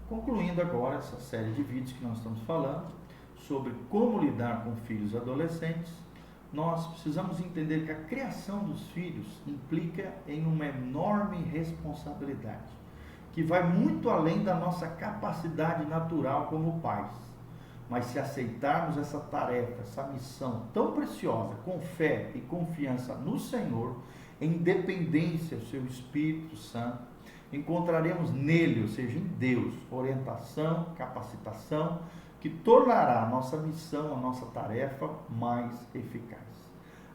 Concluindo agora essa série de vídeos que nós estamos falando sobre como lidar com filhos adolescentes, nós precisamos entender que a criação dos filhos implica em uma enorme responsabilidade, que vai muito além da nossa capacidade natural como pais. Mas se aceitarmos essa tarefa, essa missão tão preciosa, com fé e confiança no Senhor, em dependência do seu Espírito Santo, encontraremos nele, ou seja, em Deus, orientação, capacitação, que tornará a nossa missão, a nossa tarefa mais eficaz.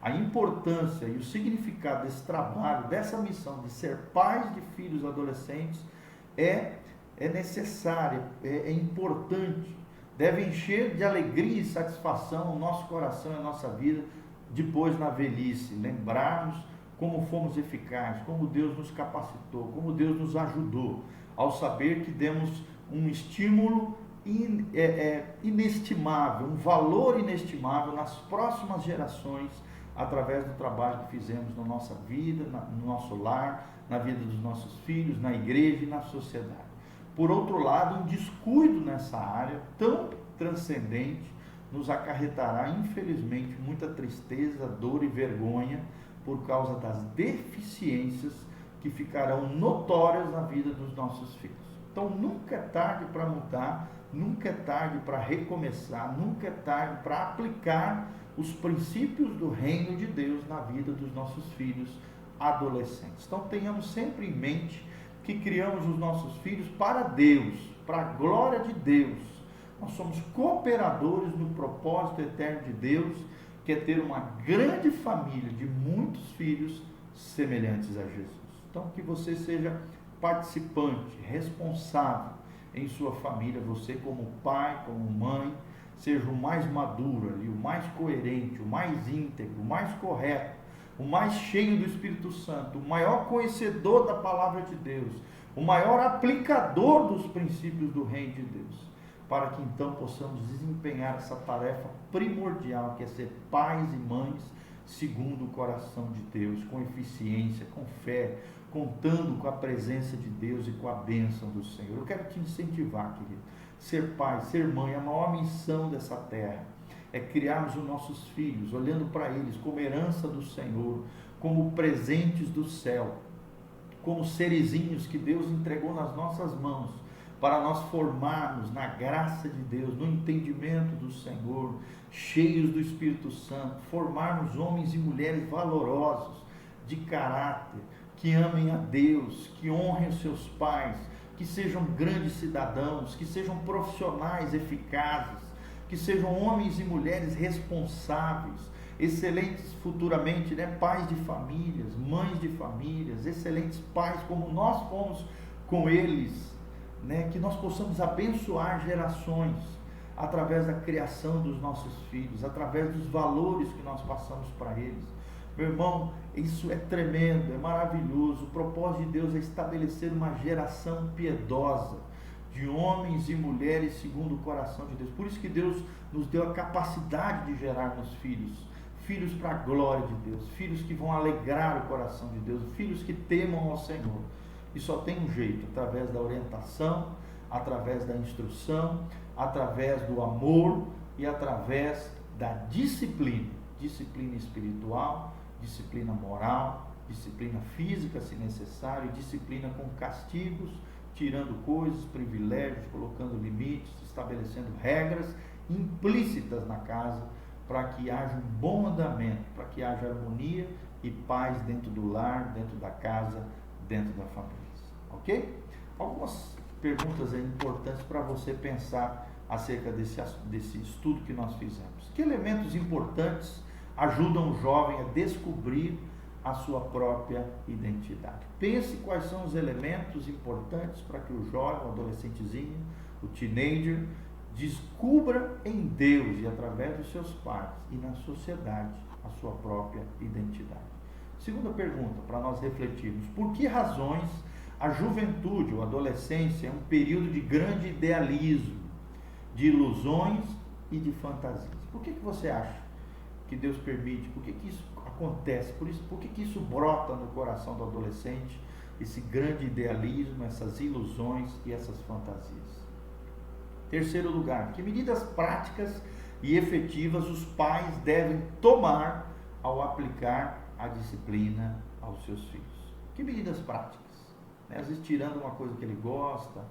A importância e o significado desse trabalho, dessa missão de ser pais de filhos adolescentes é necessária, é importante, deve encher de alegria e satisfação o nosso coração e a nossa vida depois na velhice, lembrarmos como fomos eficazes, como Deus nos capacitou, como Deus nos ajudou, ao saber que demos um estímulo inestimável, um valor inestimável nas próximas gerações, através do trabalho que fizemos na nossa vida, no nosso lar, na vida dos nossos filhos, na igreja e na sociedade. Por outro lado, um descuido nessa área tão transcendente nos acarretará, infelizmente, muita tristeza, dor e vergonha por causa das deficiências que ficarão notórias na vida dos nossos filhos. Então, nunca é tarde para mudar, nunca é tarde para recomeçar, nunca é tarde para aplicar os princípios do reino de Deus na vida dos nossos filhos adolescentes. Então, tenhamos sempre em mente que criamos os nossos filhos para Deus, para a glória de Deus. Nós somos cooperadores no propósito eterno de Deus, que é ter uma grande família de muitos filhos semelhantes a Jesus. Então, que você seja participante, responsável em sua família, você como pai, como mãe, seja o mais maduro ali, o mais coerente, o mais íntegro, o mais correto, o mais cheio do Espírito Santo, o maior conhecedor da palavra de Deus, o maior aplicador dos princípios do reino de Deus, para que então possamos desempenhar essa tarefa primordial, que é ser pais e mães segundo o coração de Deus, com eficiência, com fé, contando com a presença de Deus e com a bênção do Senhor. Eu quero te incentivar, querido. Ser pai, ser mãe, a maior missão dessa terra é criarmos os nossos filhos, olhando para eles como herança do Senhor, como presentes do céu, como serezinhos que Deus entregou nas nossas mãos, para nós formarmos na graça de Deus, no entendimento do Senhor, cheios do Espírito Santo, formarmos homens e mulheres valorosos, de caráter, que amem a Deus, que honrem os seus pais, que sejam grandes cidadãos, que sejam profissionais eficazes, que sejam homens e mulheres responsáveis, excelentes futuramente, pais de famílias, mães de famílias, excelentes pais como nós fomos com eles, que nós possamos abençoar gerações através da criação dos nossos filhos, através dos valores que nós passamos para eles. Meu irmão, isso é tremendo, é maravilhoso. O propósito de Deus é estabelecer uma geração piedosa, de homens e mulheres segundo o coração de Deus. Por isso que Deus nos deu a capacidade de gerarmos filhos, filhos para a glória de Deus, filhos que vão alegrar o coração de Deus, filhos que temam ao Senhor. E só tem um jeito, através da orientação, através da instrução, através do amor e através da disciplina espiritual, disciplina moral, disciplina física, se necessário, e disciplina com castigos, tirando coisas, privilégios, colocando limites, estabelecendo regras implícitas na casa, para que haja um bom andamento, para que haja harmonia e paz dentro do lar, dentro da casa, dentro da família. Ok? Algumas perguntas importantes para você pensar acerca desse estudo que nós fizemos. Que elementos importantes ajudam o jovem a descobrir a sua própria identidade? Pense quais são os elementos importantes para que o jovem, o adolescentezinho, o teenager, descubra em Deus e através dos seus pais e na sociedade a sua própria identidade. Segunda pergunta, para nós refletirmos: por que razões a juventude ou adolescência é um período de grande idealismo, de ilusões e de fantasias? Por que você acha que Deus permite? Por que isso acontece? Por que isso brota no coração do adolescente esse grande idealismo, essas ilusões e essas fantasias. Terceiro lugar, que medidas práticas e efetivas os pais devem tomar ao aplicar a disciplina aos seus filhos? Que medidas práticas? Às vezes tirando uma coisa que ele gosta,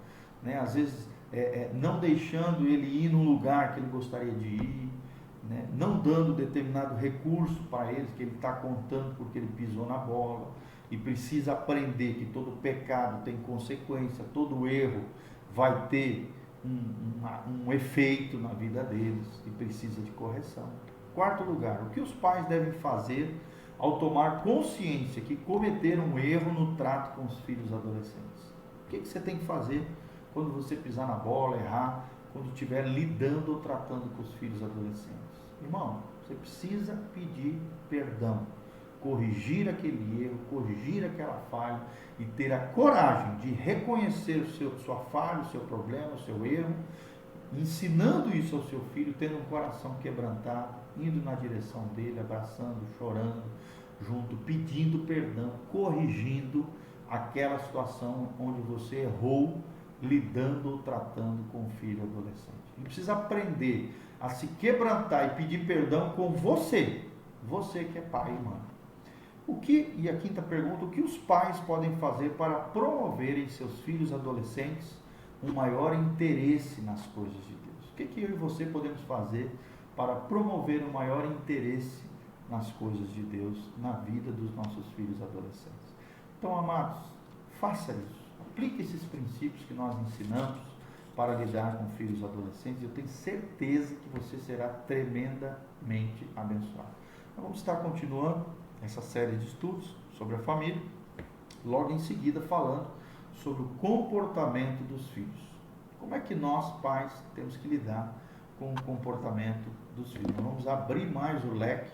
às vezes não deixando ele ir num lugar que ele gostaria de ir, não dando determinado recurso para ele que ele está contando porque ele pisou na bola, e precisa aprender que todo pecado tem consequência, todo erro vai ter um efeito na vida deles e precisa de correção. Quarto lugar, o que os pais devem fazer ao tomar consciência que cometeram um erro no trato com os filhos adolescentes? O que você tem que fazer quando você pisar na bola, errar, quando estiver lidando ou tratando com os filhos adolescentes? Irmão, você precisa pedir perdão, corrigir aquele erro, corrigir aquela falha e ter a coragem de reconhecer sua falha, o seu problema, o seu erro, ensinando isso ao seu filho, tendo um coração quebrantado, indo na direção dele, abraçando, chorando junto, pedindo perdão, corrigindo aquela situação onde você errou, lidando ou tratando com o filho adolescente. Ele precisa aprender a se quebrantar e pedir perdão com você que é pai e mãe. E a quinta pergunta, o que os pais podem fazer para promover em seus filhos adolescentes um maior interesse nas coisas de Deus? O que eu e você podemos fazer para promover um maior interesse nas coisas de Deus na vida dos nossos filhos adolescentes? Então, amados, faça isso. Aplique esses princípios que nós ensinamos para lidar com filhos adolescentes. Eu tenho certeza que você será tremendamente abençoado. Nós vamos estar continuando essa série de estudos sobre a família, logo em seguida falando sobre o comportamento dos filhos. Como é que nós, pais, temos que lidar com o comportamento dos filhos? Nós vamos abrir mais o leque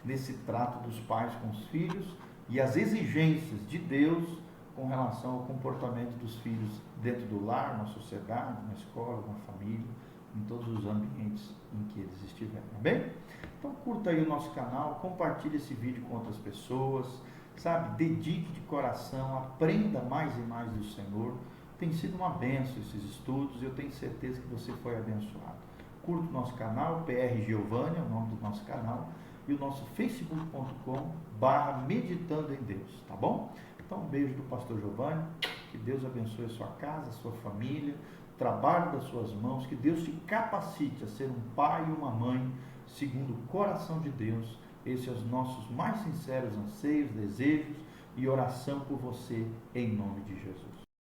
nesse trato dos pais com os filhos e as exigências de Deus com relação ao comportamento dos filhos dentro do lar, na sociedade, na escola, na família, em todos os ambientes em que eles estiverem, tá bem? Então curta aí o nosso canal, compartilhe esse vídeo com outras pessoas, dedique de coração, aprenda mais e mais do Senhor. Tem sido uma bênção esses estudos e eu tenho certeza que você foi abençoado. Curta o nosso canal, PR Giovânia, é o nome do nosso canal, e o nosso facebook.com/meditando em Deus, tá bom? Então um beijo do pastor Giovânia, que Deus abençoe a sua casa, a sua família, o trabalho das suas mãos, que Deus te capacite a ser um pai e uma mãe segundo o coração de Deus. Esses são os nossos mais sinceros anseios, desejos e oração por você, em nome de Jesus.